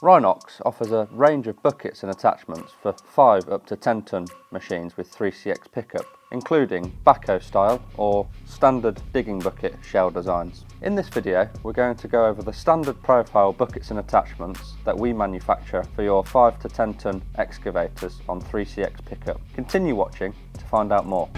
Rhinox offers a range of buckets and attachments for 5 up to 10 tonne machines with 3CX pickup, including backhoe style or standard digging bucket shell designs. In this video, we're going to go over the standard profile buckets and attachments that we manufacture for your 5 to 10 tonne excavators on 3CX pickup. Continue watching to find out more.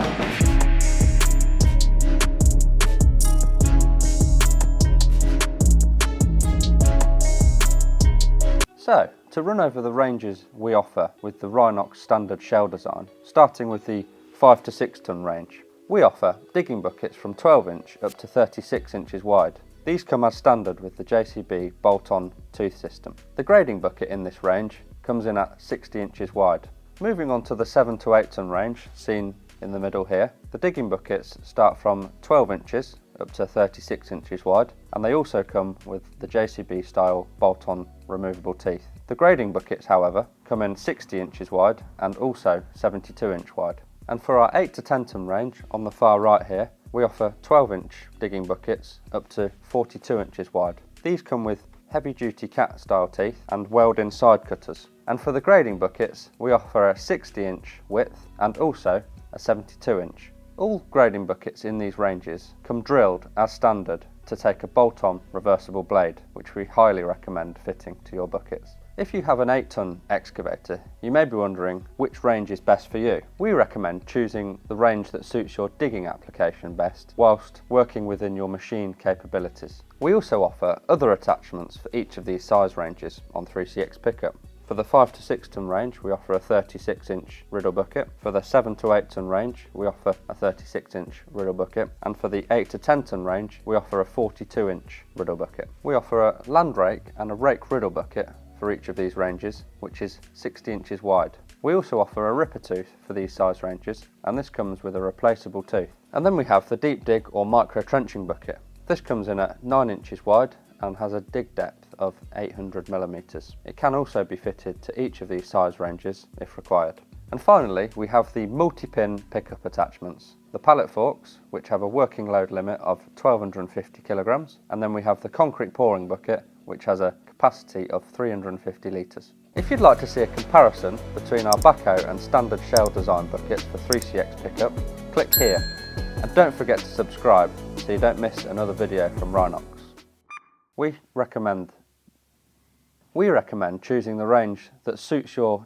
So, to run over the ranges we offer with the Rhinox standard shell design, starting with the 5 to 6 tonne range, we offer digging buckets from 12 inch up to 36 inches wide. These come as standard with the JCB bolt-on tooth system. The grading bucket in this range comes in at 60 inches wide. Moving on to the 7 to 8 tonne range, seen in the middle here, the digging buckets start from 12 inches up to 36 inches wide, and they also come with the JCB style bolt-on removable teeth. The grading buckets, however, come in 60 inches wide and also 72 inch wide. And for our 8 to 10 tonne range, on the far right here, we offer 12 inch digging buckets up to 42 inches wide. These come with heavy duty cat style teeth and weld-in side cutters. And for the grading buckets, we offer a 60 inch width and also a 72 inch. All grading buckets in these ranges come drilled as standard to take a bolt-on reversible blade, which we highly recommend fitting to your buckets. If you have an 8 tonne excavator, you may be wondering which range is best for you. We recommend choosing the range that suits your digging application best whilst working within your machine capabilities. We also offer other attachments for each of these size ranges on 3CX pickup. For the 5 to 6 tonne range, we offer a 36 inch riddle bucket. For the 7 to 8 tonne range, we offer a 36 inch riddle bucket. And for the 8 to 10 tonne range, we offer a 42 inch riddle bucket. We offer a land rake and a rake riddle bucket for each of these ranges, which is 60 inches wide. We also offer a ripper tooth for these size ranges, and this comes with a replaceable tooth. And then we have the deep dig or micro trenching bucket. This comes in at 9 inches wide and has a dig depth of 800 millimeters. It can also be fitted to each of these size ranges if required. And finally, we have the multi-pin pickup attachments. The pallet forks, which have a working load limit of 1250 kilograms, and then we have the concrete pouring bucket, which has a capacity of 350 litres. If you'd like to see a comparison between our backhoe and standard shell design buckets for 3CX pickup, click here. And don't forget to subscribe so you don't miss another video from Rhinox. We recommend choosing the range that suits your